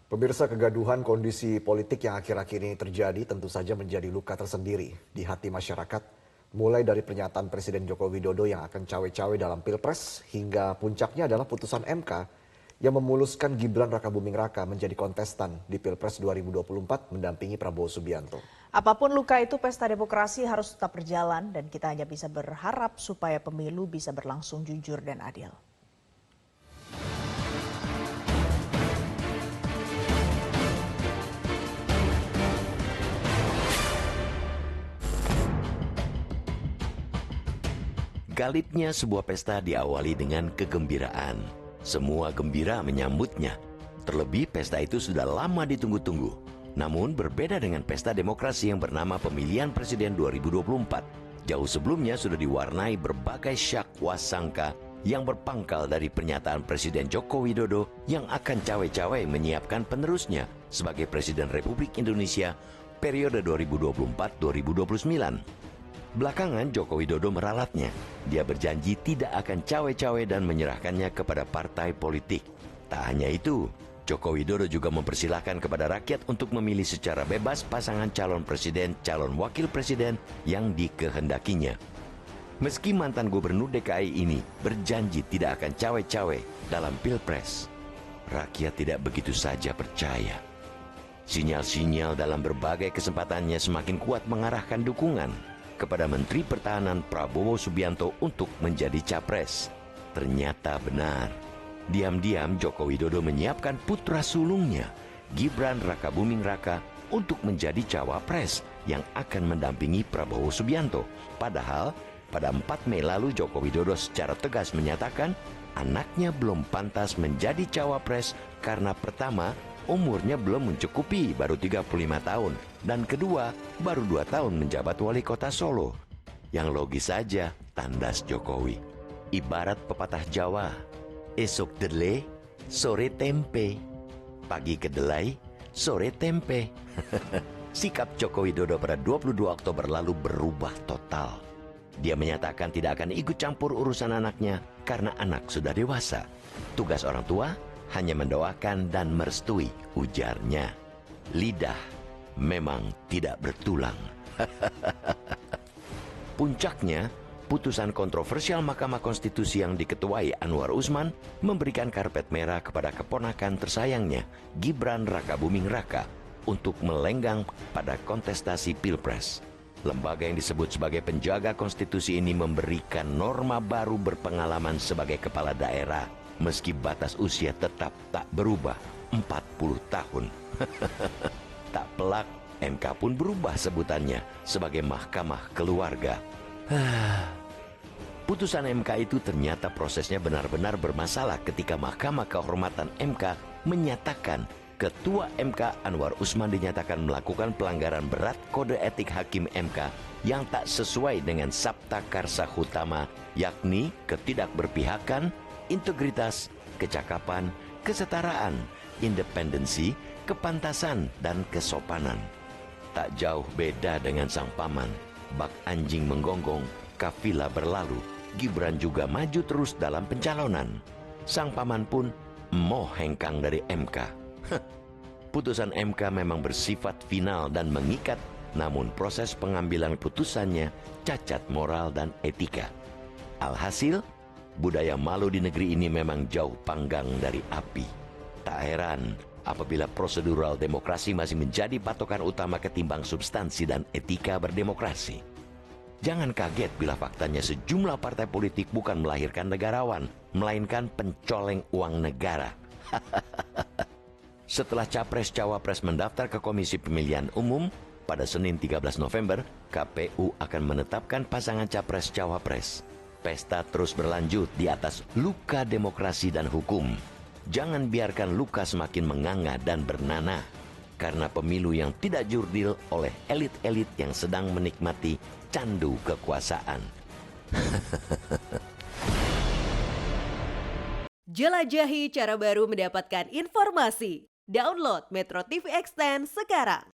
Pemirsa, kegaduhan kondisi politik yang akhir-akhir ini terjadi tentu saja menjadi luka tersendiri di hati masyarakat. Mulai dari pernyataan Presiden Joko Widodo yang akan cawe-cawe dalam Pilpres hingga puncaknya adalah putusan MK yang memuluskan Gibran Rakabuming Raka menjadi kontestan di Pilpres 2024 mendampingi Prabowo Subianto. Apapun luka itu, pesta demokrasi harus tetap berjalan dan kita hanya bisa berharap supaya pemilu bisa berlangsung jujur dan adil. Galipnya sebuah pesta diawali dengan kegembiraan. Semua gembira menyambutnya. Terlebih pesta itu sudah lama ditunggu-tunggu. Namun berbeda dengan pesta demokrasi yang bernama pemilihan presiden 2024. Jauh sebelumnya sudah diwarnai berbagai syak wasangka yang berpangkal dari pernyataan Presiden Joko Widodo yang akan cawe-cawe menyiapkan penerusnya sebagai Presiden Republik Indonesia periode 2024-2029. Belakangan Joko Widodo meralatnya. Dia berjanji tidak akan cawe-cawe dan menyerahkannya kepada partai politik. Tak hanya itu, Joko Widodo juga mempersilahkan kepada rakyat untuk memilih secara bebas pasangan calon presiden, calon wakil presiden yang dikehendakinya. Meski mantan gubernur DKI ini berjanji tidak akan cawe-cawe dalam Pilpres, rakyat tidak begitu saja percaya. Sinyal-sinyal dalam berbagai kesempatannya semakin kuat mengarahkan dukungan kepada Menteri Pertahanan Prabowo Subianto untuk menjadi capres. Ternyata benar. Diam-diam Joko Widodo menyiapkan putra sulungnya, Gibran Rakabuming Raka, untuk menjadi cawapres yang akan mendampingi Prabowo Subianto. Padahal pada 4 Mei lalu Joko Widodo secara tegas menyatakan anaknya belum pantas menjadi cawapres karena pertama, umurnya belum mencukupi, baru 35 tahun. Dan kedua, baru 2 tahun menjabat wali kota Solo. Yang logis saja, tandas Jokowi. Ibarat pepatah Jawa, esok delai, sore tempe. Pagi kedelai, sore tempe. Sikap Joko Widodo pada 22 Oktober lalu berubah total. Dia menyatakan tidak akan ikut campur urusan anaknya karena anak sudah dewasa. Tugas orang tua hanya mendoakan dan merestui, ujarnya. Lidah memang tidak bertulang. Puncaknya, putusan kontroversial Mahkamah Konstitusi yang diketuai Anwar Usman memberikan karpet merah kepada keponakan tersayangnya, Gibran Rakabuming Raka, untuk melenggang pada kontestasi Pilpres. Lembaga yang disebut sebagai penjaga konstitusi ini memberikan norma baru berpengalaman sebagai kepala daerah, meski batas usia tetap tak berubah, 40 tahun. Tak pelak, MK pun berubah sebutannya sebagai Mahkamah Keluarga. Putusan MK itu ternyata prosesnya benar-benar bermasalah ketika Mahkamah Kehormatan MK menyatakan Ketua MK Anwar Usman dinyatakan melakukan pelanggaran berat kode etik hakim MK yang tak sesuai dengan Sabta Karsa Utama, yakni ketidakberpihakan, integritas, kecakapan, kesetaraan, independensi, kepantasan, dan kesopanan. Tak jauh beda dengan sang paman, bak anjing menggonggong, kafilah berlalu, Gibran juga maju terus dalam pencalonan. Sang paman pun emoh hengkang dari MK. Putusan MK memang bersifat final dan mengikat, namun proses pengambilan putusannya cacat moral dan etika. Alhasil, budaya malu di negeri ini memang jauh panggang dari api. Tak heran apabila prosedural demokrasi masih menjadi patokan utama ketimbang substansi dan etika berdemokrasi. Jangan kaget bila faktanya sejumlah partai politik bukan melahirkan negarawan, melainkan pencoleng uang negara. Setelah Capres-Cawapres mendaftar ke Komisi Pemilihan Umum, pada Senin 13 November, KPU akan menetapkan pasangan Capres-Cawapres. Pesta terus berlanjut di atas luka demokrasi dan hukum. Jangan biarkan luka semakin menganga dan bernanah, karena pemilu yang tidak jurdil oleh elit-elit yang sedang menikmati candu kekuasaan. Jelajahi cara baru mendapatkan informasi. Download Metro TV Extend sekarang.